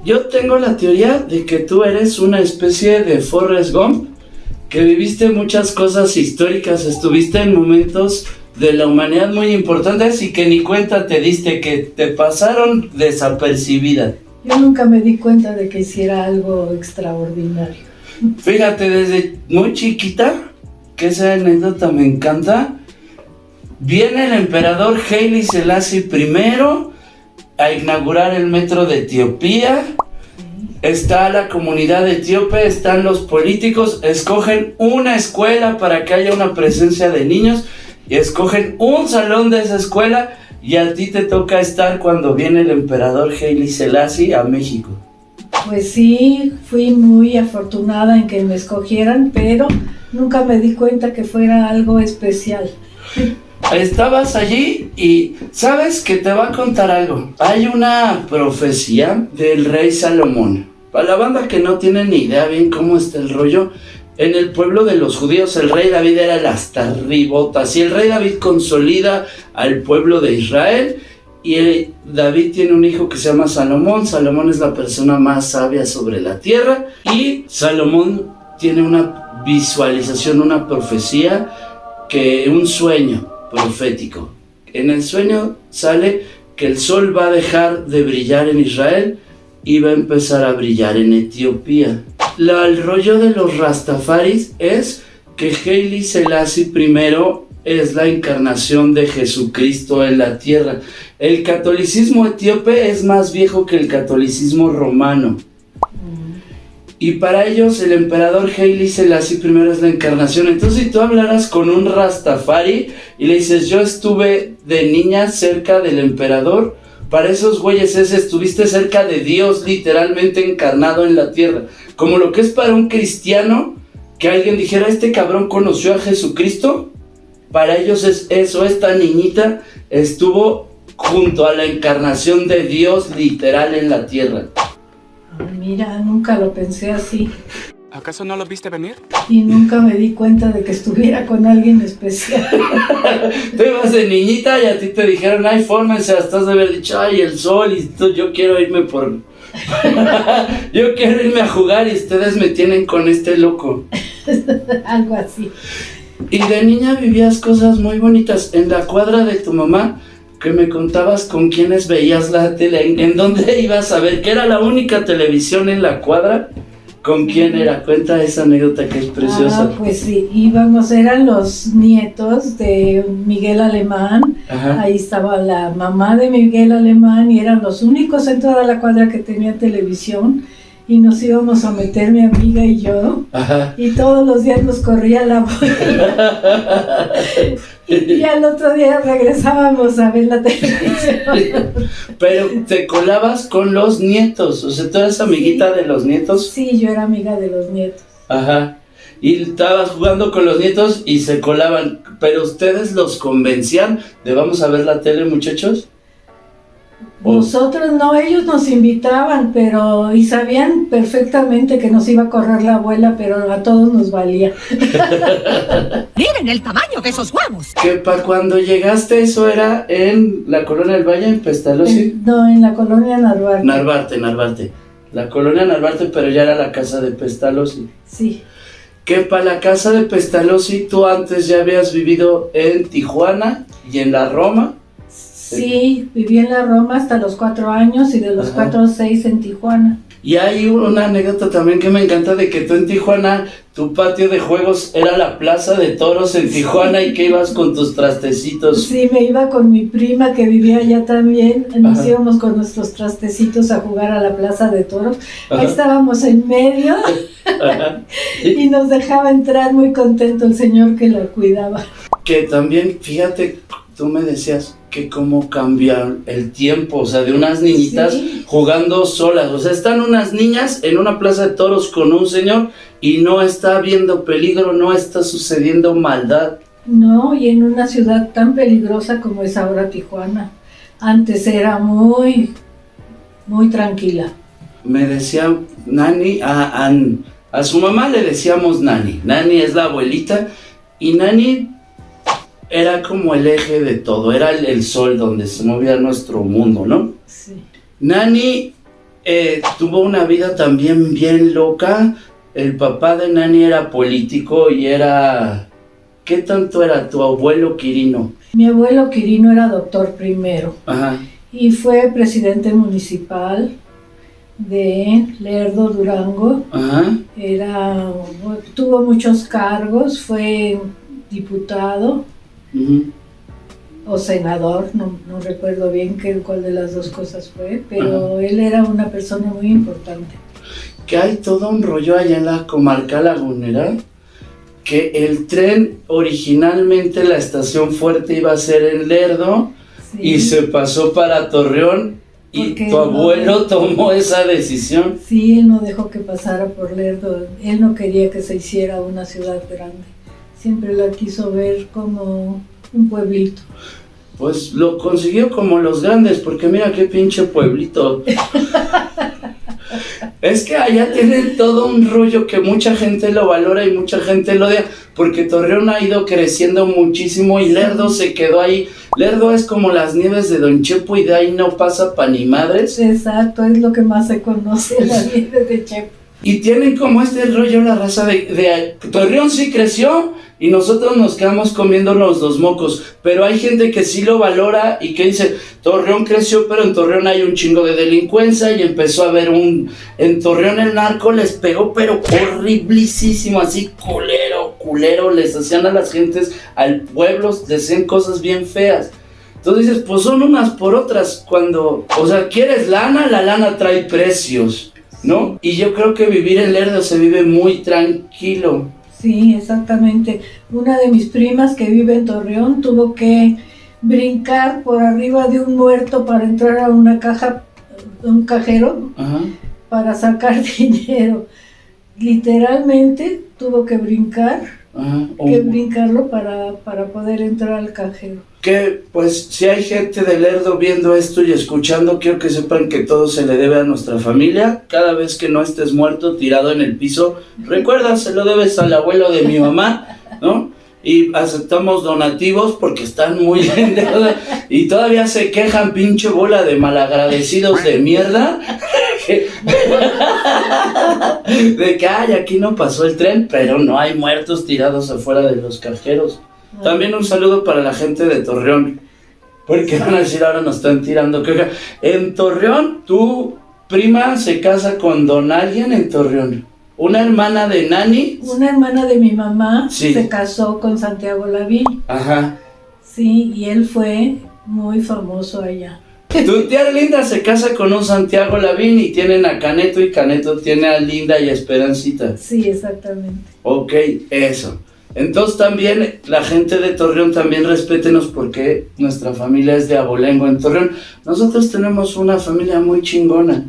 Yo tengo la teoría de que tú eres una especie de Forrest Gump, que viviste muchas cosas históricas, estuviste en momentos de la humanidad muy importantes y que ni cuenta te diste, que te pasaron desapercibida. Yo nunca me di cuenta de que hiciera algo extraordinario. Fíjate, desde muy chiquita, que esa anécdota me encanta, viene el emperador Haile Selassie I a inaugurar el metro de Etiopía. Está la comunidad etíope, están los políticos, escogen una escuela para que haya una presencia de niños y escogen un salón de esa escuela, y a ti te toca estar cuando viene el emperador Haile Selassie a México. Pues sí, fui muy afortunada en que me escogieran, pero nunca me di cuenta que fuera algo especial. Estabas allí y sabes que te va a contar algo. Hay una profecía del rey Salomón. Para la banda que no tiene ni idea bien cómo está el rollo, en el pueblo de los judíos el rey David era el hasta-ribotas, y el rey David consolida al pueblo de Israel, y David tiene un hijo que se llama Salomón. Salomón es la persona más sabia sobre la tierra, y Salomón tiene una visualización, una profecía, un sueño profético. En el sueño sale que el sol va a dejar de brillar en Israel y va a empezar a brillar en Etiopía. El rollo de los Rastafaris es que Haile Selassie I es la encarnación de Jesucristo en la tierra. El catolicismo etíope es más viejo que el catolicismo romano. Y para ellos el emperador Haile Selassie I es la encarnación. Entonces, si tú hablaras con un Rastafari y le dices, yo estuve de niña cerca del emperador, para esos güeyes estuviste cerca de Dios, literalmente encarnado en la tierra. Como lo que es para un cristiano, que alguien dijera, este cabrón conoció a Jesucristo. Para ellos es eso, esta niñita estuvo junto a la encarnación de Dios literal en la tierra. Mira, nunca lo pensé así. ¿Acaso no lo viste venir? Y nunca me di cuenta de que estuviera con alguien especial. Tú ibas de niñita y a ti te dijeron, ay, fórmense, estás de haber dicho, ay, el sol, y tú, yo quiero irme yo quiero irme a jugar y ustedes me tienen con este loco. Algo así. Y de niña vivías cosas muy bonitas. En la cuadra de tu mamá, que me contabas con quiénes veías la tele, ¿en dónde ibas a ver? Que era la única televisión en la cuadra. ¿Con quién era? Cuenta esa anécdota que es preciosa. Pues sí, eran los nietos de Miguel Alemán. Ajá. Ahí estaba la mamá de Miguel Alemán y eran los únicos en toda la cuadra que tenían televisión. Y nos íbamos a meter mi amiga y yo. Ajá. Y todos los días nos corría la abuela. y al otro día regresábamos a ver la televisión. Pero te colabas con los nietos, o sea, ¿tú eres amiguita de los nietos? Sí, yo era amiga de los nietos. Ajá. Y estabas jugando con los nietos y se colaban, pero ustedes los convencían de vamos a ver la tele, muchachos. Nosotros no, ellos nos invitaban, y sabían perfectamente que nos iba a correr la abuela, pero a todos nos valía. ¡Miren el tamaño de esos huevos! Que para cuando llegaste, eso era en la Colonia del Valle, en Pestalozzi. No, en la Colonia Narvarte. Narvarte. La Colonia Narvarte, pero ya era la casa de Pestalozzi. Sí. Que para la casa de Pestalozzi, tú antes ya habías vivido en Tijuana y en la Roma. Sí, viví en la Roma hasta los 4 años y de los 4 a 6 en Tijuana. Y hay una anécdota también que me encanta de que tú en Tijuana, tu patio de juegos era la plaza de toros en Tijuana y que ibas con tus trastecitos. Sí, me iba con mi prima que vivía allá también, nos íbamos con nuestros trastecitos a jugar a la plaza de toros. Ahí estábamos en medio y nos dejaba entrar muy contento el señor que la cuidaba. Que también, fíjate, tú me decías que cómo cambia el tiempo, o sea, de unas niñitas jugando solas, o sea, están unas niñas en una plaza de toros con un señor y no está habiendo peligro, no está sucediendo maldad. No, y en una ciudad tan peligrosa como es ahora Tijuana, antes era muy, muy tranquila. Me decía Nani, a su mamá le decíamos Nani es la abuelita, y Nani era como el eje de todo, era el sol donde se movía nuestro mundo, ¿no? Sí. Nani tuvo una vida también bien loca. El papá de Nani era político y era... ¿Qué tanto era tu abuelo Quirino? Mi abuelo Quirino era doctor primero. Ajá. Y fue presidente municipal de Lerdo, Durango. Ajá. Tuvo muchos cargos, fue diputado o senador, no recuerdo bien cuál de las dos cosas fue, pero él era una persona muy importante. Que hay todo un rollo allá en la comarca lagunera, que el tren originalmente la estación fuerte iba a ser en Lerdo, sí, y se pasó para Torreón. ¿Y tu abuelo tomó esa decisión? Sí, él no dejó que pasara por Lerdo. Él no quería que se hiciera una ciudad grande. Siempre la quiso ver como un pueblito. Pues lo consiguió como los grandes, porque mira qué pinche pueblito. Es que allá tienen todo un rollo que mucha gente lo valora y mucha gente lo odia, porque Torreón ha ido creciendo muchísimo y Lerdo se quedó ahí. Lerdo es como las nieves de Don Chepo y de ahí no pasa pa' ni madres. Exacto, es lo que más se conoce, las nieves de Chepo. Y tienen como este rollo la raza de Torreón sí creció y nosotros nos quedamos comiendo los dos mocos, pero hay gente que sí lo valora y que dice, Torreón creció, pero en Torreón hay un chingo de delincuencia y empezó a haber en Torreón el narco les pegó, pero horriblísimo, así culero, les hacían a las gentes, al pueblo, les hacían cosas bien feas. Entonces dices, pues son unas por otras, cuando, o sea, quieres lana, la lana trae precios, ¿no? Y yo creo que vivir en Lerdo se vive muy tranquilo. Sí, exactamente. Una de mis primas que vive en Torreón tuvo que brincar por arriba de un muerto para entrar a una caja, un cajero, para sacar dinero. Literalmente tuvo que brincarlo para poder entrar al cajero. Que pues si hay gente de Lerdo viendo esto y escuchando, quiero que sepan que todo se le debe a nuestra familia. Cada vez que no estés muerto, tirado en el piso, recuerda, se lo debes al abuelo de mi mamá, ¿no? Y aceptamos donativos porque están muy en deuda y todavía se quejan, pinche bola de malagradecidos de mierda, de que aquí no pasó el tren, pero no hay muertos tirados afuera de los cajeros. También un saludo para la gente de Torreón, porque van a decir ahora nos están tirando caca. En Torreón, tu prima se casa con don alguien en Torreón. Una hermana de Nani. Una hermana de mi mamá, sí, se casó con Santiago Lavín. Ajá. Sí, y él fue muy famoso allá. Tu tía Linda se casa con un Santiago Lavín y tienen a Caneto y Caneto tiene a Linda y a Esperancita. Sí, exactamente. Ok, eso. Entonces también la gente de Torreón también respétenos porque nuestra familia es de Abolengo en Torreón. Nosotros tenemos una familia muy chingona.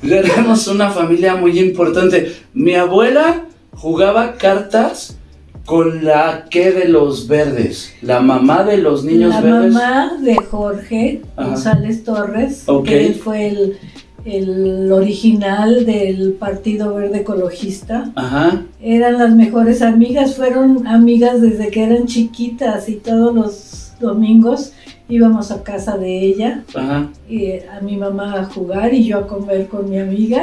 Tenemos una familia muy importante. Mi abuela jugaba cartas con la que de los verdes, la mamá de los niños verdes. La mamá de Jorge González Torres, que él fue el original del Partido Verde Ecologista. Eran las mejores amigas, fueron amigas desde que eran chiquitas y todos los domingos íbamos a casa de ella, y a mi mamá a jugar y yo a comer con mi amiga.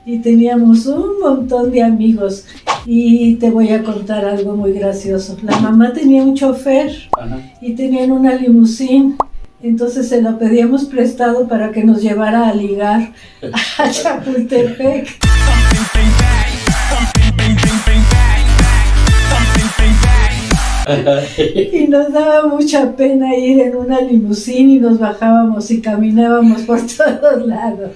Y teníamos un montón de amigos. Y te voy a contar algo muy gracioso. La mamá tenía un chofer y tenían una limusín. Entonces se lo pedíamos prestado para que nos llevara a ligar a Chapultepec. Y nos daba mucha pena ir en una limusín y nos bajábamos y caminábamos por todos lados.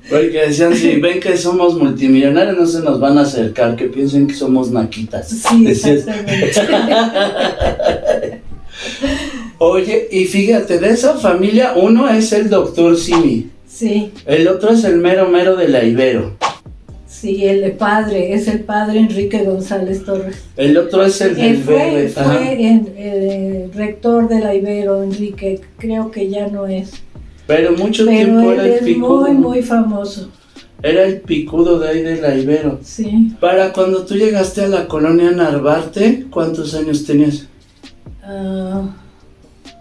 Porque decían, si ven que somos multimillonarios no se nos van a acercar, que piensen que somos naquitas. Sí, exactamente. Oye, y fíjate, de esa familia, uno es el doctor Simi. Sí. El otro es el mero de la Ibero. Sí, es el padre Enrique González Torres. El otro es el del verde. Fue rector de la Ibero, Enrique, creo que ya no es. Pero tiempo era el picudo. Muy famoso. Era el picudo de ahí de la Ibero. Sí. Para cuando tú llegaste a la colonia Narvarte, ¿cuántos años tenías?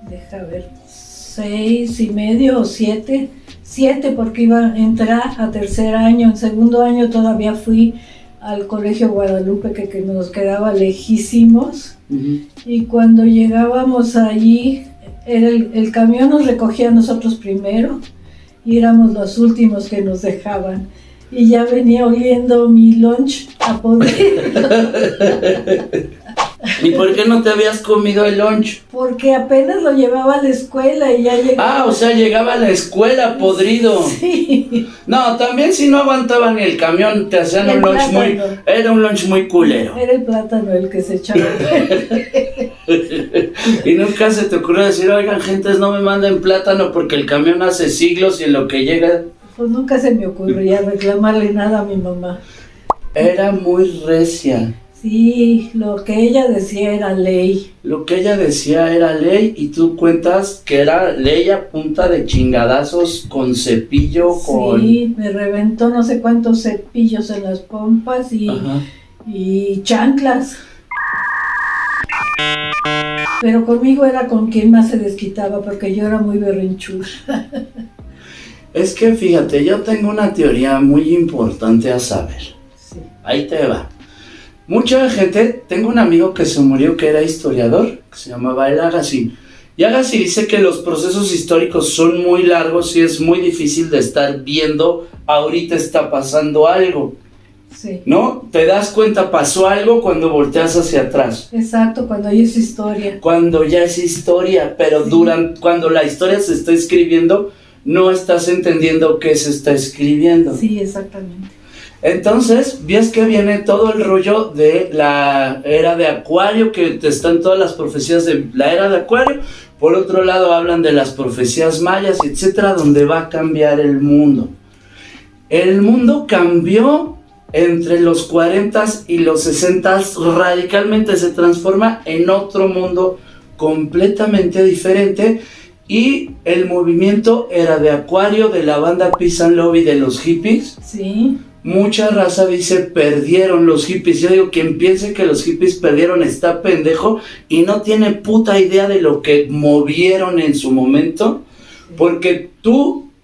Deja ver, 6.5 o 7. 7 porque iba a entrar a tercer año. En segundo año todavía fui al Colegio Guadalupe, que nos quedaba lejísimos. Uh-huh. Y cuando llegábamos allí, el camión nos recogía a nosotros primero y éramos los últimos que nos dejaban. Y ya venía oliendo mi lunch a poder. ¿Y por qué no te habías comido el lunch? Porque apenas lo llevaba a la escuela y ya llegaba. Ah, o sea, llegaba a la escuela podrido. Sí. No, también si no aguantaba ni el camión, te hacían un lunch muy... Era un lunch muy culero. Era el plátano el que se echaba. Y nunca se te ocurrió decir, oigan, gentes, no me manden plátano porque el camión hace siglos y en lo que llega... Pues nunca se me ocurría reclamarle nada a mi mamá. Era muy recia. Sí, lo que ella decía era ley. Lo que ella decía era ley y tú cuentas que era ley a punta de chingadazos con cepillo, con... Sí, me reventó no sé cuántos cepillos en las pompas y chanclas. Pero conmigo era con quien más se desquitaba porque yo era muy berrinchuda. Es que fíjate, yo tengo una teoría muy importante a saber. Sí. Ahí te va. Mucha gente, tengo un amigo que se murió que era historiador, que se llamaba el Agassi. Y Agassi dice que los procesos históricos son muy largos y es muy difícil de estar viendo ahorita está pasando algo. Sí. ¿No? Te das cuenta, pasó algo cuando volteas hacia atrás. Exacto, cuando ya es historia. Cuando ya es historia, pero sí. Cuando la historia se está escribiendo, no estás entendiendo qué se está escribiendo. Sí, exactamente. Entonces, ves que viene todo el rollo de la era de Acuario, que están todas las profecías de la era de Acuario. Por otro lado, hablan de las profecías mayas, etcétera, donde va a cambiar el mundo. El mundo cambió entre los 40s y los 60s, radicalmente se transforma en otro mundo completamente diferente. Y el movimiento era de Acuario, de la banda Peace and Love y de los hippies. Sí. Mucha raza dice perdieron los hippies. Yo digo, quien piense que los hippies perdieron está pendejo y no tiene puta idea de lo que movieron en su momento. Porque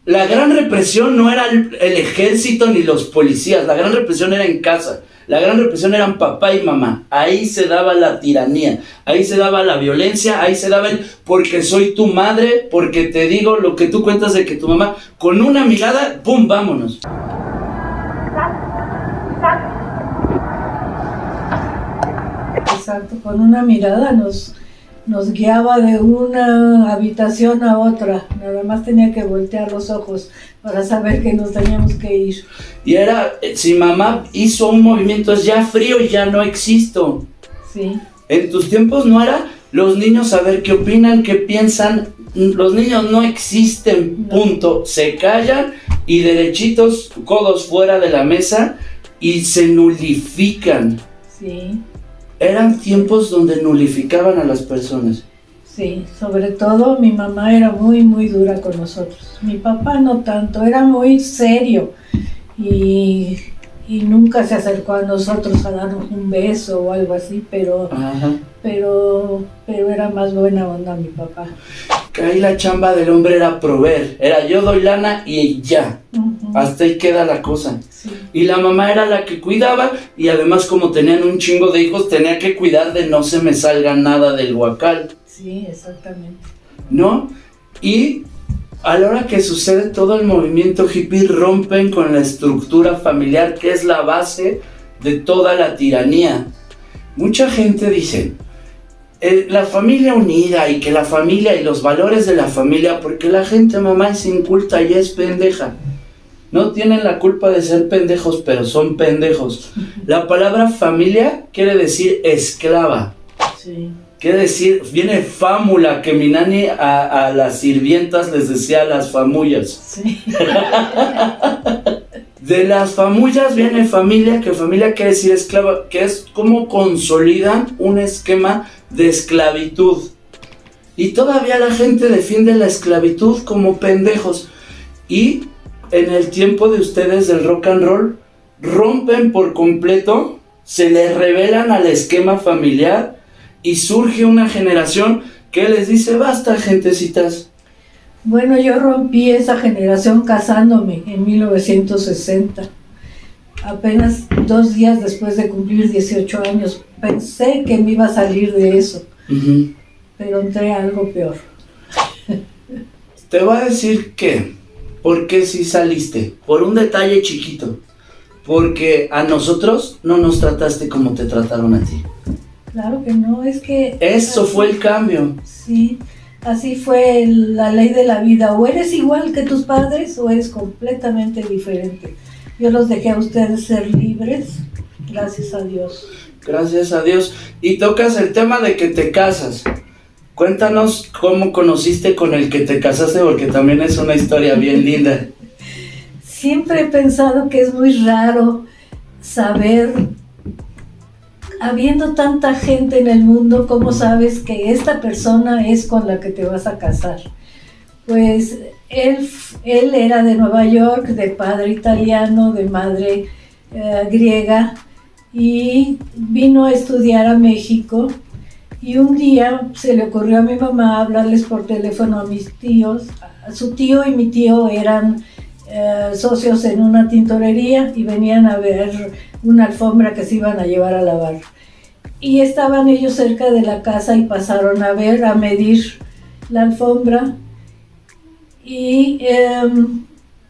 la gran represión no era el ejército ni los policías, la gran represión era en casa. La gran represión eran papá y mamá. Ahí se daba la tiranía, ahí se daba la violencia, ahí se daba el porque soy tu madre, porque te digo lo que tú cuentas de que tu mamá, con una mirada, ¡pum!, vámonos. Exacto, con una mirada nos guiaba de una habitación a otra. Nada más tenía que voltear los ojos para saber que nos teníamos que ir. Y era, si mamá hizo un movimiento, es ya frío y ya no existo. Sí. En tus tiempos no era los niños a ver qué opinan, qué piensan. Los niños no existen, punto. Se callan y derechitos, codos fuera de la mesa y se nulifican. Sí. Eran tiempos donde nulificaban a las personas. Sí, sobre todo mi mamá era muy, muy dura con nosotros. Mi papá no tanto, era muy serio y nunca se acercó a nosotros a darnos un beso o algo así, pero era más buena onda mi papá. Que ahí la chamba del hombre era proveer, era yo doy lana y ya, hasta ahí queda la cosa. Sí. Y la mamá era la que cuidaba y además como tenían un chingo de hijos tenía que cuidar de no se me salga nada del huacal. Sí, exactamente. ¿No? Y a la hora que sucede todo el movimiento hippie rompen con la estructura familiar que es la base de toda la tiranía. Mucha gente dice la familia unida y que la familia y los valores de la familia, porque la gente, mamá, es inculta y es pendeja. No tienen la culpa de ser pendejos, pero son pendejos. La palabra familia quiere decir esclava. Sí. Quiere decir, viene fámula, que mi nani a las sirvientas les decía las famullas. Sí. De las famullas viene familia, que familia quiere decir esclava, que es como consolidan un esquema de esclavitud. Y todavía la gente defiende la esclavitud como pendejos. Y en el tiempo de ustedes del rock and roll, rompen por completo, se les revelan al esquema familiar y surge una generación que les dice, basta, gentecitas. Bueno, yo rompí esa generación casándome en 1960. Apenas 2 días después de cumplir 18 años. Pensé que me iba a salir de eso, pero entré a algo peor. Te voy a decir que, ¿por qué sí saliste? Por un detalle chiquito. Porque a nosotros no nos trataste como te trataron a ti. Claro que no, es que... Eso fue el cambio. Sí, así fue la ley de la vida. O eres igual que tus padres o eres completamente diferente. Yo los dejé a ustedes ser libres, gracias a Dios. Gracias a Dios. Y tocas el tema de que te casas. Cuéntanos cómo conociste con el que te casaste, porque también es una historia bien linda. Siempre he pensado que es muy raro saber, habiendo tanta gente en el mundo, cómo sabes que esta persona es con la que te vas a casar. Pues él era de Nueva York, de padre italiano, de madre griega, y vino a estudiar a México. Y un día se le ocurrió a mi mamá hablarles por teléfono a mis tíos. Su tío y mi tío eran socios en una tintorería y venían a ver una alfombra que se iban a llevar a lavar. Y estaban ellos cerca de la casa y pasaron a ver, a medir la alfombra. Y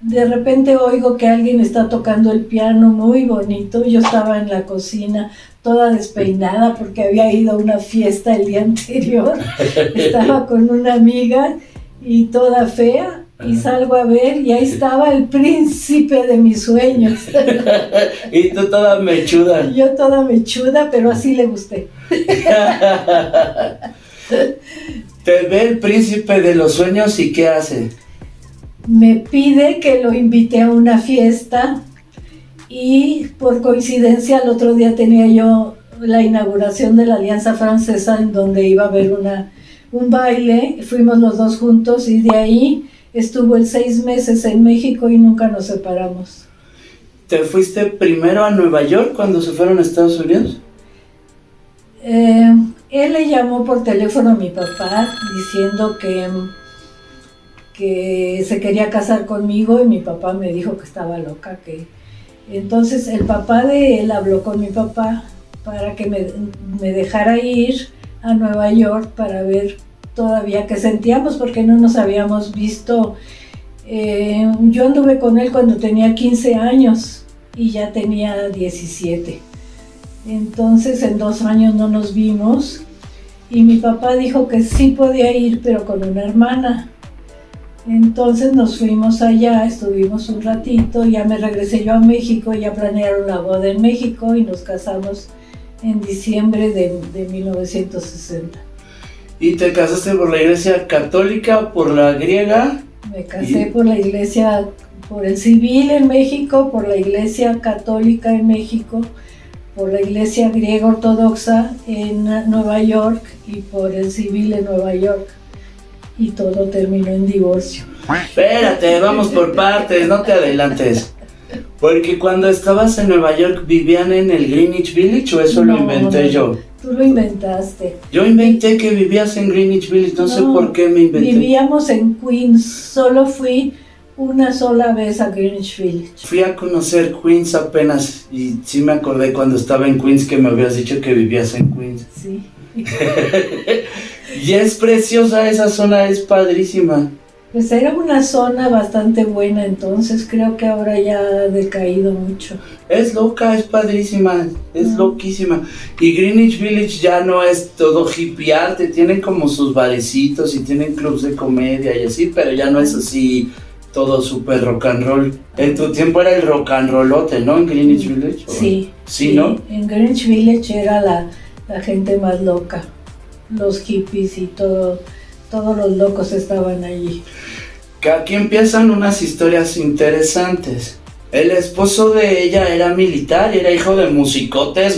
de repente oigo que alguien está tocando el piano muy bonito. Yo estaba en la cocina toda despeinada porque había ido a una fiesta el día anterior. Estaba con una amiga y toda fea. Y salgo a ver y ahí estaba el príncipe de mis sueños. Y tú toda mechuda. Y yo toda mechuda, pero así le gusté. Te ve el príncipe de los sueños y ¿qué hace? Me pide que lo invite a una fiesta y por coincidencia el otro día tenía yo la inauguración de la Alianza Francesa en donde iba a haber un baile. Fuimos los dos juntos y de ahí estuvo 6 meses en México y nunca nos separamos. ¿Te fuiste primero a Nueva York cuando se fueron a Estados Unidos? Él le llamó por teléfono a mi papá diciendo que se quería casar conmigo y mi papá me dijo que estaba loca. Entonces el papá de él habló con mi papá para que me dejara ir a Nueva York para ver todavía qué sentíamos, porque no nos habíamos visto. Yo anduve con él cuando tenía 15 años y ya tenía 17. Entonces en 2 años no nos vimos y mi papá dijo que sí podía ir, pero con una hermana. Entonces nos fuimos allá, estuvimos un ratito, ya me regresé yo a México, ya planearon la boda en México y nos casamos en diciembre de 1960. ¿Y te casaste por la iglesia católica, por la griega? Me casé por la iglesia, por el civil en México, por la iglesia católica en México, por la iglesia griega ortodoxa en Nueva York y por el civil en Nueva York. Y todo terminó en divorcio. Espérate, vamos por partes, no te adelantes. Porque cuando estabas en Nueva York, ¿vivían en el Greenwich Village o eso lo inventé yo? Tú lo inventaste. Yo inventé que vivías en Greenwich Village, no sé por qué me inventé. Vivíamos en Queens, solo fui una sola vez a Greenwich Village. Fui a conocer Queens apenas y sí me acordé cuando estaba en Queens que me habías dicho que vivías en Queens. Sí. Y es preciosa esa zona, es padrísima. Pues era una zona bastante buena entonces, creo que ahora ya ha decaído mucho. Es loca, es padrísima, es loquísima. Y Greenwich Village ya no es todo hippiearte, tienen como sus barecitos y tienen clubs de comedia y así, pero ya no es así todo súper rock and roll. En tu tiempo era el rock and rollote, ¿no? En Greenwich Village. Sí. Sí, ¿no? En Greenwich Village era la gente más loca, los hippies y todos los locos estaban allí. Que aquí empiezan unas historias interesantes. El esposo de ella era militar, era hijo de musicotes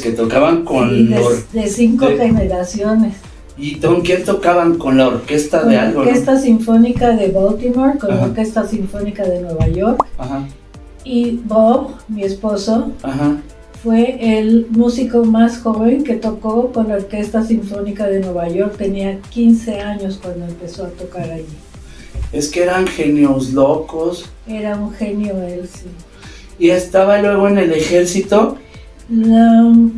que tocaban con... Sí, de 5 generaciones. ¿Y con quién tocaban? ¿Con la orquesta de algo? Con la Orquesta Sinfónica de Baltimore, con Ajá. la Orquesta Sinfónica de Nueva York. Ajá. Y Bob, mi esposo, Ajá. fue el músico más joven que tocó con la Orquesta Sinfónica de Nueva York. Tenía 15 años cuando empezó a tocar allí. Es que eran genios locos. Era un genio él, sí. Y estaba luego en el ejército.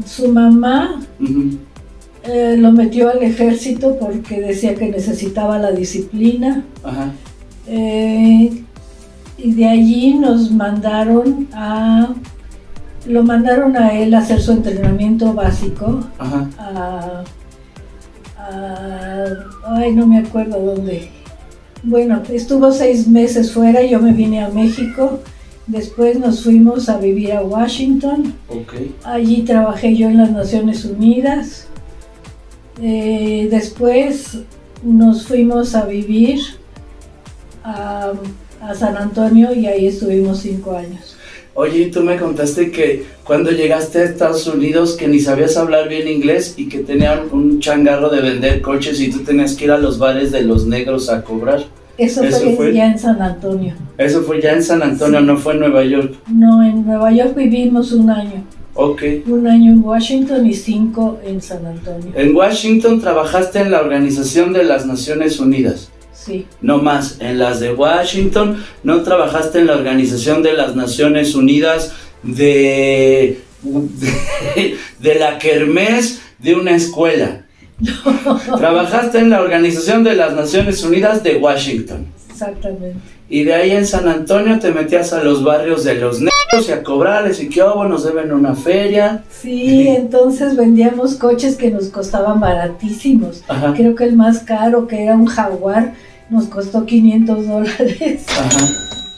Su mamá Uh-huh. lo metió al ejército porque decía que necesitaba la disciplina. Ajá. Y de allí lo mandaron a él a hacer su entrenamiento básico. Ajá. Ay, no me acuerdo dónde. Bueno, estuvo 6 meses fuera, yo me vine a México. Después nos fuimos a vivir a Washington. Okay. Allí trabajé yo en las Naciones Unidas. Después nos fuimos a vivir a San Antonio y ahí estuvimos 5 años. Oye, y tú me contaste que cuando llegaste a Estados Unidos que ni sabías hablar bien inglés y que tenían un changarro de vender coches y tú tenías que ir a los bares de los negros a cobrar. Eso fue ya en San Antonio. Eso fue ya en San Antonio, sí. No fue en Nueva York. No, en Nueva York vivimos 1 año. Ok. 1 año en Washington y 5 en San Antonio. En Washington trabajaste en la Organización de las Naciones Unidas. Sí. No más, en las de Washington no trabajaste en la Organización de las Naciones Unidas de la kermés de una escuela. No. Trabajaste en la Organización de las Naciones Unidas de Washington. Exactamente. Y de ahí en San Antonio te metías a los barrios de los negros y a cobrarles y que nos deben una feria. Sí, entonces vendíamos coches que nos costaban baratísimos. Ajá. Creo que el más caro, que era un Jaguar, nos costó $500. Ajá.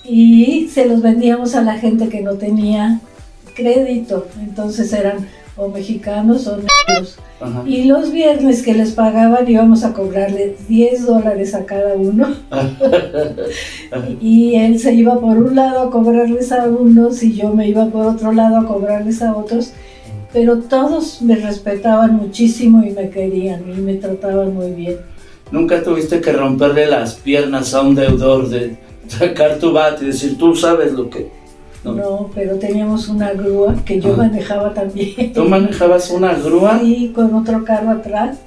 Y se los vendíamos a la gente que no tenía crédito. Entonces eran o mexicanos o negros. Ajá. Y los viernes que les pagaban íbamos a cobrarles $10 a cada uno. Y él se iba por un lado a cobrarles a unos y yo me iba por otro lado a cobrarles a otros. Pero todos me respetaban muchísimo y me querían y me trataban muy bien. ¿Nunca tuviste que romperle las piernas a un deudor, de sacar tu bate y decir, tú sabes lo que...? No, pero teníamos una grúa que yo manejaba también. ¿Tú manejabas una grúa? Sí, con otro carro atrás,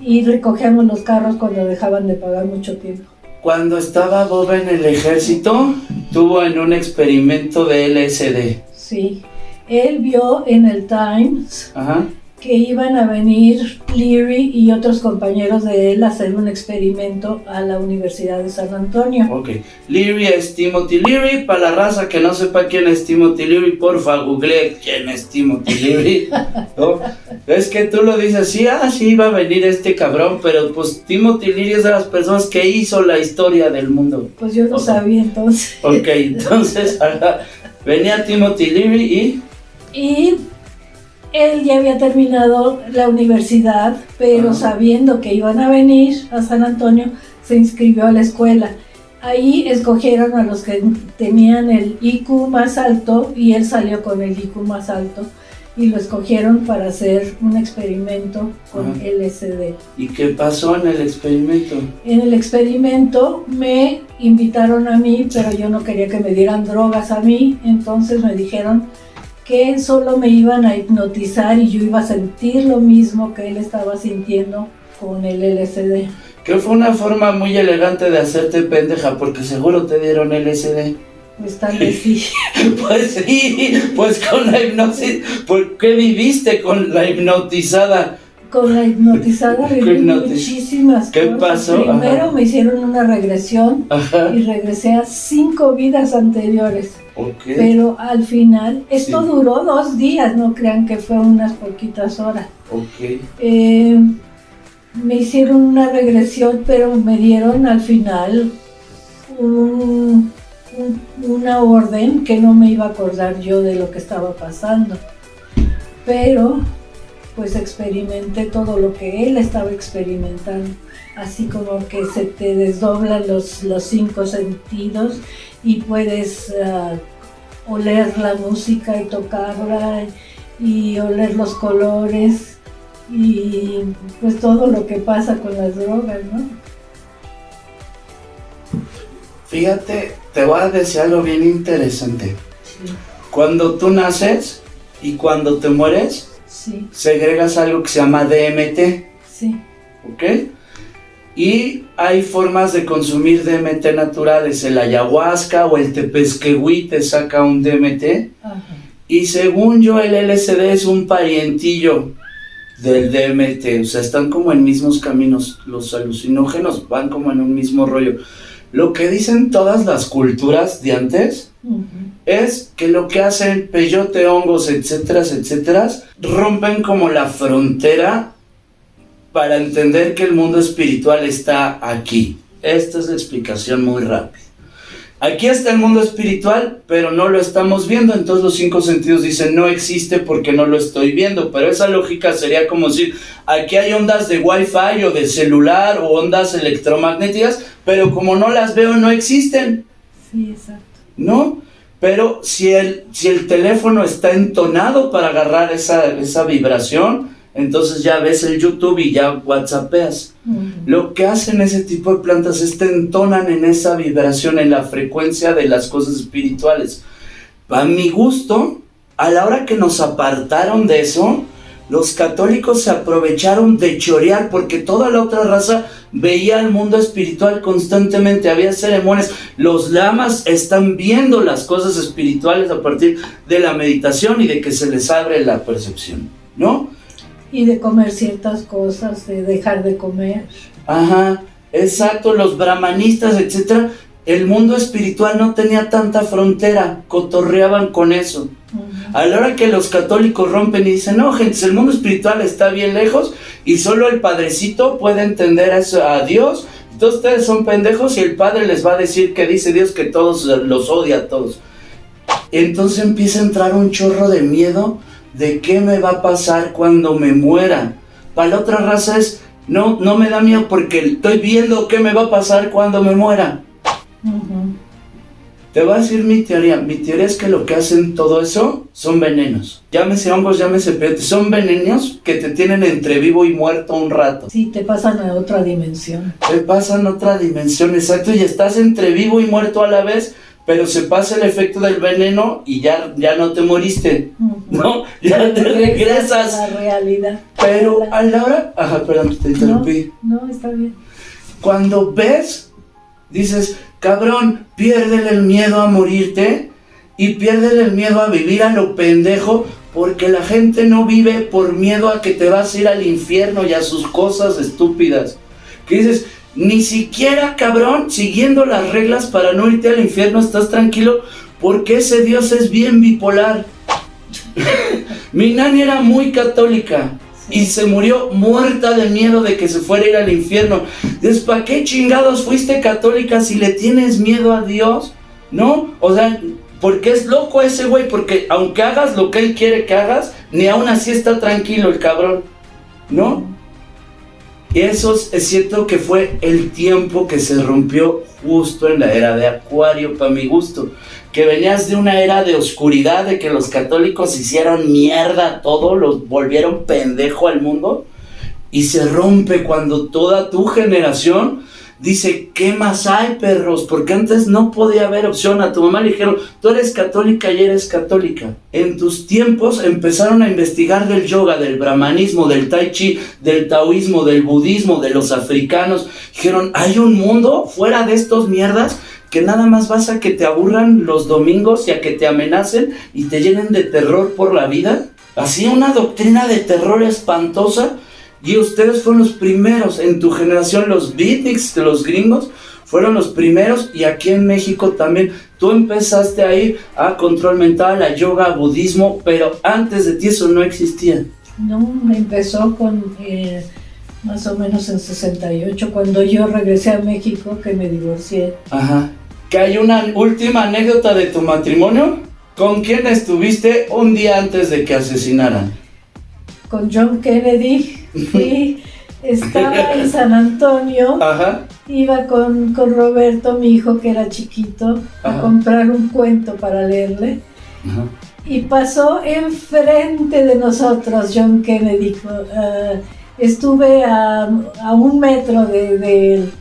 y recogíamos los carros cuando dejaban de pagar mucho tiempo. Cuando estaba Bob en el ejército, tuvo en un experimento de LSD. Sí, él vio en el Times Ajá. que iban a venir Leary y otros compañeros de él a hacer un experimento a la Universidad de San Antonio. Ok, Leary es Timothy Leary. Para la raza que no sepa quién es Timothy Leary, porfa, googleé quién es Timothy Leary. ¿No? Es que tú lo dices, sí, sí va a venir este cabrón, pero pues Timothy Leary es de las personas que hizo la historia del mundo. Pues yo no sabía entonces. Ok, entonces venía Timothy Leary y él ya había terminado la universidad, pero sabiendo que iban a venir a San Antonio, se inscribió a la escuela. Ahí escogieron a los que tenían el IQ más alto y él salió con el IQ más alto y lo escogieron para hacer un experimento con LSD. ¿Y qué pasó en el experimento? En el experimento me invitaron a mí, pero yo no quería que me dieran drogas a mí, entonces me dijeron que solo me iban a hipnotizar y yo iba a sentir lo mismo que él estaba sintiendo con el LSD. Que fue una forma muy elegante de hacerte pendeja, porque seguro te dieron LSD. Pues tal vez sí. Pues sí, pues con la hipnosis. ¿Por qué viviste con la hipnotizada? Con la hipnotizada viví muchísimas cosas. ¿Qué pasó? Primero me hicieron una regresión y regresé a 5 vidas anteriores. Okay. Pero al final, esto duró 2 días, no crean que fue unas poquitas horas. Okay. Me hicieron una regresión, pero me dieron al final una orden que no me iba a acordar yo de lo que estaba pasando. Pero pues experimenté todo lo que él estaba experimentando, así como que se te desdoblan los 5 sentidos y puedes oler la música y tocarla y oler los colores y pues todo lo que pasa con las drogas, ¿no? Fíjate, te voy a decir algo bien interesante. Sí. Cuando tú naces y cuando te mueres, Sí, segregas algo que se llama DMT, sí. ¿ok? Y hay formas de consumir DMT naturales, el ayahuasca o el tepezquehui te saca un DMT, Ajá. y según yo el LSD es un parientillo del DMT, o sea, están como en mismos caminos, los alucinógenos van como en un mismo rollo. Lo que dicen todas las culturas de antes es que lo que hacen peyote, hongos, etcétera, etcétera, rompen como la frontera para entender que el mundo espiritual está aquí. Esta es la explicación muy rápida. Aquí está el mundo espiritual, pero no lo estamos viendo, entonces los 5 sentidos dicen no existe porque no lo estoy viendo, pero esa lógica sería como decir, aquí hay ondas de wifi o de celular o ondas electromagnéticas, pero como no las veo no existen. Sí, exacto. ¿No? Pero si el teléfono está entonado para agarrar esa vibración, entonces ya ves el YouTube y ya whatsappeas. Lo que hacen ese tipo de plantas es te entonan en esa vibración, en la frecuencia de las cosas espirituales. A mi gusto, a la hora que nos apartaron de eso, los católicos se aprovecharon de chorear porque toda la otra raza veía el mundo espiritual constantemente, había ceremonias, los lamas están viendo las cosas espirituales a partir de la meditación y de que se les abre la percepción, ¿no? Y de comer ciertas cosas, de dejar de comer. Ajá, exacto, los brahmanistas, etcétera, el mundo espiritual no tenía tanta frontera, cotorreaban con eso. A la hora que los católicos rompen y dicen, no, gente, el mundo espiritual está bien lejos y solo el padrecito puede entender eso, a Dios, entonces ustedes son pendejos y el padre les va a decir que dice Dios que todos los odia a todos. Entonces empieza a entrar un chorro de miedo de qué me va a pasar cuando me muera. Para la otra raza es, no me da miedo porque estoy viendo qué me va a pasar cuando me muera. Te voy a decir mi teoría. Mi teoría es que lo que hacen todo eso son venenos. Llámese hongos, llámese peyote. Son venenos que te tienen entre vivo y muerto un rato. Sí, te pasan a otra dimensión. Te pasan a otra dimensión, exacto. Y estás entre vivo y muerto a la vez, pero se pasa el efecto del veneno y ya no te moriste. ¿No? Ya te regresas a la realidad. Pero a la hora... Ajá, perdón, te interrumpí. No, está bien. Cuando ves, dices... Cabrón, piérdele el miedo a morirte y piérdele el miedo a vivir a lo pendejo, porque la gente no vive por miedo a que te vas a ir al infierno y a sus cosas estúpidas. Que dices, ni siquiera, cabrón, siguiendo las reglas para no irte al infierno estás tranquilo, porque ese Dios es bien bipolar. Mi nani era muy católica. Y se murió muerta de miedo de que se fuera a ir al infierno. Entonces, ¿para qué chingados fuiste católica si le tienes miedo a Dios? ¿No? O sea, porque es loco ese güey, porque aunque hagas lo que él quiere que hagas, ni aún así está tranquilo el cabrón, ¿no? Y eso es cierto que fue el tiempo que se rompió justo en la era de Acuario, para mi gusto. Que venías de una era de oscuridad, de que los católicos hicieron mierda todo, los volvieron pendejo al mundo, y se rompe cuando toda tu generación dice, ¿qué más hay, perros? Porque antes no podía haber opción. A tu mamá le dijeron, tú eres católica y eres católica. En tus tiempos empezaron a investigar del yoga, del brahmanismo, del tai chi, del taoísmo, del budismo, de los africanos. Dijeron, hay un mundo fuera de estos mierdas que nada más vas a que te aburran los domingos y a que te amenacen y te llenen de terror por la vida. Así una doctrina de terror espantosa. Y ustedes fueron los primeros en tu generación, los beatniks, los gringos, fueron los primeros, y aquí en México también. Tú empezaste a ir a control mental, a yoga, a budismo, pero antes de ti eso no existía. No, empezó con más o menos en 68, cuando yo regresé a México, que me divorcié. Ajá. ¿Que hay una última anécdota de tu matrimonio? ¿Con quién estuviste un día antes de que asesinaran? Con John Kennedy, y estaba en San Antonio. Ajá. Iba con Roberto, mi hijo que era chiquito, a comprar un cuento para leerle. Ajá. Y pasó enfrente de nosotros John Kennedy. Estuve a 1 metro de él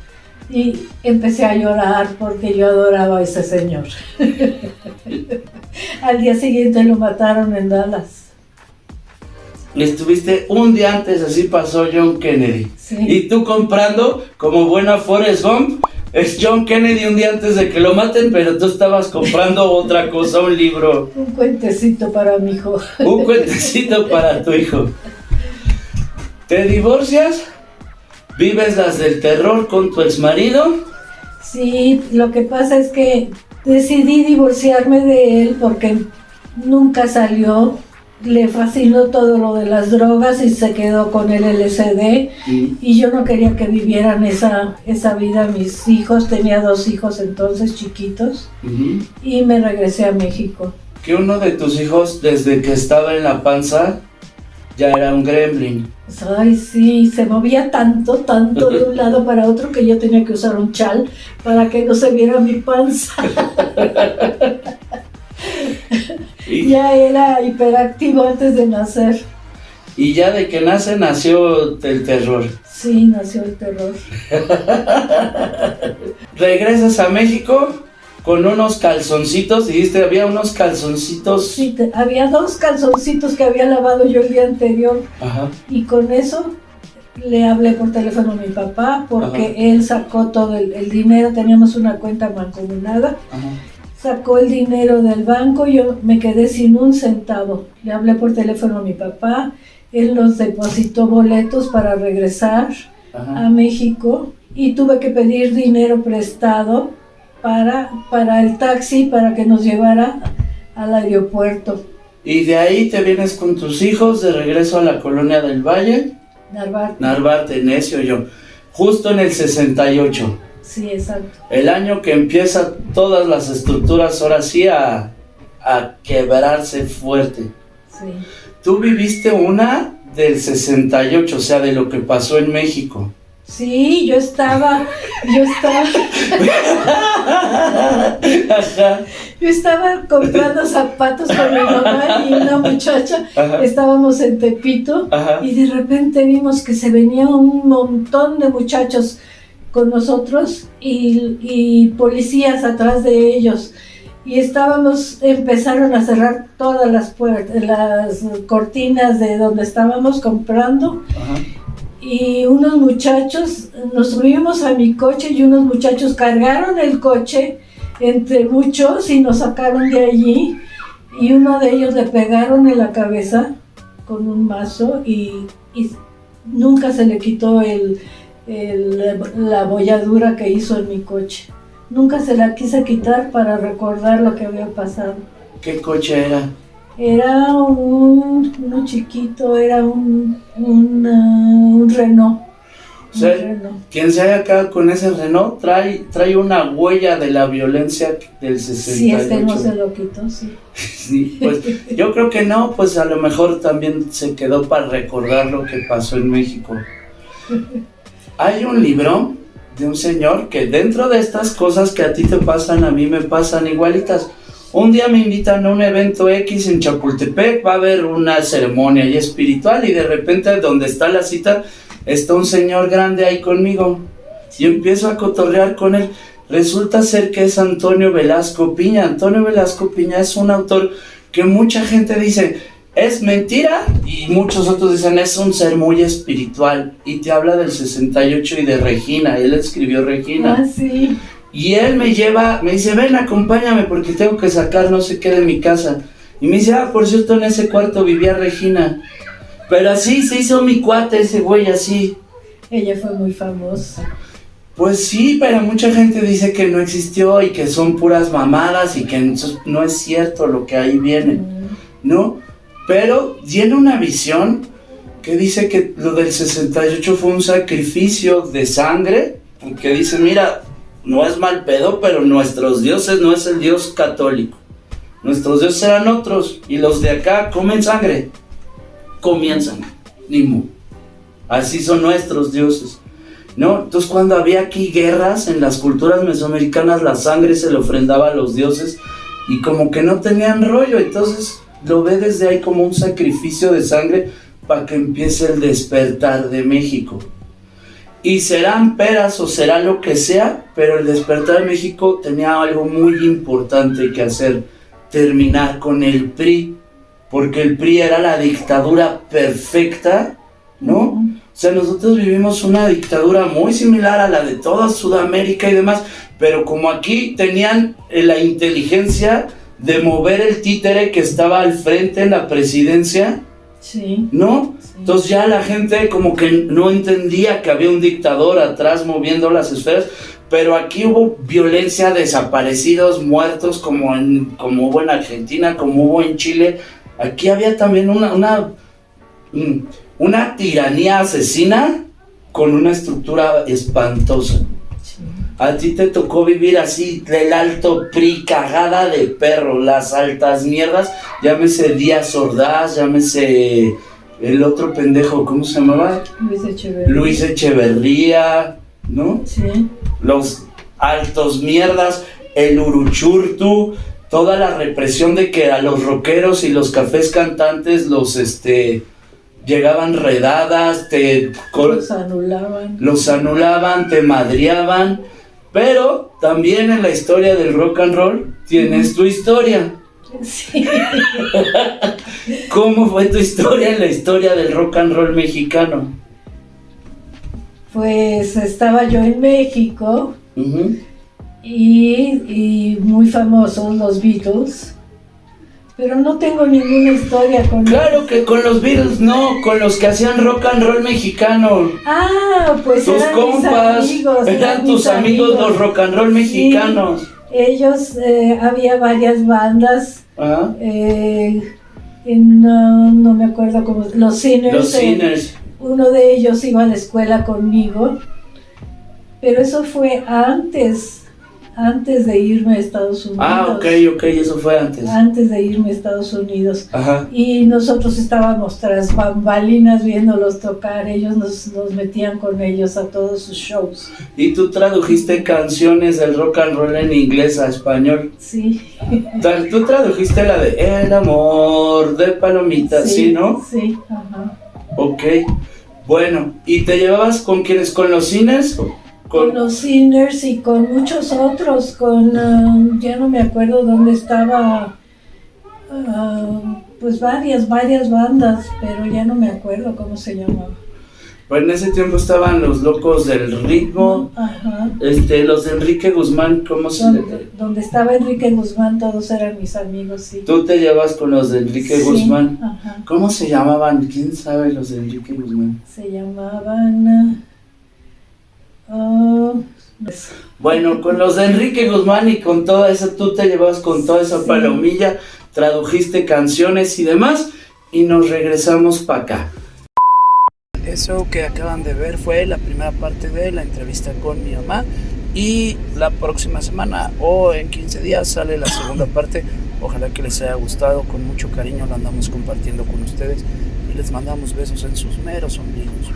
y empecé a llorar porque yo adoraba a ese señor. Al día siguiente lo mataron en Dallas. estuviste un día antes, así pasó John Kennedy. Sí. Y tú comprando, como buena Forrest Gump, es John Kennedy un día antes de que lo maten, pero tú estabas comprando otra cosa, un libro. Un cuentecito para mi hijo. Un cuentecito para tu hijo. ¿Te divorcias? ¿Vives las del terror con tu exmarido? Sí, lo que pasa es que decidí divorciarme de él porque nunca salió. Le fascinó todo lo de las drogas y se quedó con el LSD. Y yo no quería que vivieran esa vida mis hijos. Tenía 2 hijos entonces chiquitos. Y me regresé a México. Que uno de tus hijos, desde que estaba en la panza, ya era un gremlin. Ay, sí, se movía tanto de un lado para otro que yo tenía que usar un chal para que no se viera mi panza. Ya era hiperactivo antes de nacer. Y ya de que nació el terror. Sí, nació el terror. Regresas a México con unos calzoncitos, dijiste, había unos calzoncitos. Sí, había 2 calzoncitos que había lavado yo el día anterior. Ajá. Y con eso le hablé por teléfono a mi papá porque Ajá. él sacó todo el dinero, teníamos una cuenta mancomunada. Ajá. Sacó el dinero del banco, yo me quedé sin un centavo. Le hablé por teléfono a mi papá, él nos depositó boletos para regresar a México y tuve que pedir dinero prestado para el taxi para que nos llevara al aeropuerto. Y de ahí te vienes con tus hijos de regreso a la Colonia del Valle. Narvarte, necio yo. Justo en el 68. Sí, exacto. El año que empieza todas las estructuras ahora sí a quebrarse fuerte. Sí. Tú viviste una del 68, o sea, de lo que pasó en México. Sí, yo estaba comprando zapatos con mi mamá y una muchacha. Ajá. Estábamos en Tepito. Ajá. Y de repente vimos que se venía un montón de muchachos con nosotros y policías atrás de ellos. Y empezaron a cerrar todas las puertas, las cortinas de donde estábamos comprando. Ajá. Y unos muchachos, nos subimos a mi coche y unos muchachos cargaron el coche entre muchos y nos sacaron de allí. Y uno de ellos le pegaron en la cabeza con un mazo y nunca se le quitó la bolladura que hizo en mi coche. Nunca se la quise quitar para recordar lo que había pasado. ¿Qué coche era? Era uno chiquito, era un Renault. O sea, quien se haya quedado con ese Renault trae una huella de la violencia del 68. Sí, este no se lo quitó, sí. Sí, pues yo creo que no, pues a lo mejor también se quedó para recordar lo que pasó en México. Hay un libro de un señor que dentro de estas cosas que a ti te pasan, a mí me pasan igualitas. Un día me invitan a un evento X en Chapultepec, va a haber una ceremonia ahí espiritual y de repente donde está la cita está un señor grande ahí conmigo. Yo empiezo a cotorrear con él. Resulta ser que es Antonio Velasco Piña. Antonio Velasco Piña es un autor que mucha gente dice es mentira y muchos otros dicen es un ser muy espiritual y te habla del 68 y de Regina. Él escribió Regina. Ah, sí. Y él me dice, ven, acompáñame porque tengo que sacar no sé qué de mi casa. Y me dice, por cierto, en ese cuarto vivía Regina. Pero así se hizo mi cuate ese güey, así. Ella fue muy famosa. Pues sí, pero mucha gente dice que no existió y que son puras mamadas y que no es cierto lo que ahí viene, ¿no? Pero tiene una visión que dice que lo del 68 fue un sacrificio de sangre, porque dice, mira, no es mal pedo, pero nuestros dioses no es el Dios católico. Nuestros dioses eran otros, y los de acá comen sangre. Comían sangre, ni mu. Así son nuestros dioses, ¿no? Entonces cuando había aquí guerras en las culturas mesoamericanas, la sangre se le ofrendaba a los dioses, y como que no tenían rollo, entonces lo ve desde ahí como un sacrificio de sangre para que empiece el despertar de México. Y serán peras o será lo que sea, pero el despertar de México tenía algo muy importante que hacer, terminar con el PRI, porque el PRI era la dictadura perfecta, ¿no? O sea, nosotros vivimos una dictadura muy similar a la de toda Sudamérica y demás, pero como aquí tenían la inteligencia de mover el títere que estaba al frente en la presidencia, sí, ¿no? Sí. Entonces ya la gente como que no entendía que había un dictador atrás moviendo las esferas, pero aquí hubo violencia, desaparecidos, muertos, como hubo en Argentina, como hubo en Chile. Aquí había también una tiranía asesina con una estructura espantosa. Sí. A ti te tocó vivir así, el alto PRI, cagada de perro, las altas mierdas, llámese Díaz Ordaz, llámese el otro pendejo, ¿cómo se llamaba? Luis Echeverría, ¿no? Sí. Los altos mierdas, el Uruchurtu, toda la represión de que a los rockeros y los cafés cantantes llegaban redadas, los anulaban, te madreaban, pero también en la historia del rock and roll tienes tu historia. Sí. ¿Cómo fue tu historia en la historia del rock and roll mexicano? Pues estaba yo en México, Uh-huh. y muy famosos los Beatles, pero no tengo ninguna historia con Claro ellos. que con los Beatles no, con los que hacían rock and roll mexicano. Pues Tus eran compas, mis amigos, eran tus amigos los rock and roll mexicanos. Sí, ellos, había varias bandas, Ajá. no me acuerdo cómo, los Sinners. Los Sinners. Uno de ellos iba a la escuela conmigo, pero eso fue antes de irme a Estados Unidos. Ok, eso fue antes. Antes de irme a Estados Unidos. Ajá. Y nosotros estábamos tras bambalinas viéndolos tocar, ellos nos metían con ellos a todos sus shows. ¿Y tú tradujiste canciones del rock and roll en inglés a español? Sí. Tú tradujiste la de El amor de Palomita, ¿sí, no? Sí, ajá. Ok. Bueno, ¿y te llevabas con quiénes? ¿Con los Sinners? Con los Sinners y con muchos otros, ya no me acuerdo dónde estaba, pues varias bandas, pero ya no me acuerdo cómo se llamaba. Pues en ese tiempo estaban los Locos del Ritmo, Ajá. los de Enrique Guzmán, ¿cómo se llama? Donde estaba Enrique Guzmán, todos eran mis amigos, sí. Tú te llevas con los de Enrique Sí, Guzmán. Ajá. ¿Cómo se llamaban? ¿Quién sabe los de Enrique Guzmán? Se llamaban... Bueno, con los de Enrique Guzmán y con toda esa, tú te llevabas con toda esa palomilla, tradujiste canciones y demás, y nos regresamos para acá. Eso que acaban de ver fue la primera parte de la entrevista con mi mamá, y la próxima semana o en 15 días sale la segunda parte. Ojalá que les haya gustado, con mucho cariño lo andamos compartiendo con ustedes y les mandamos besos en sus meros ombligos.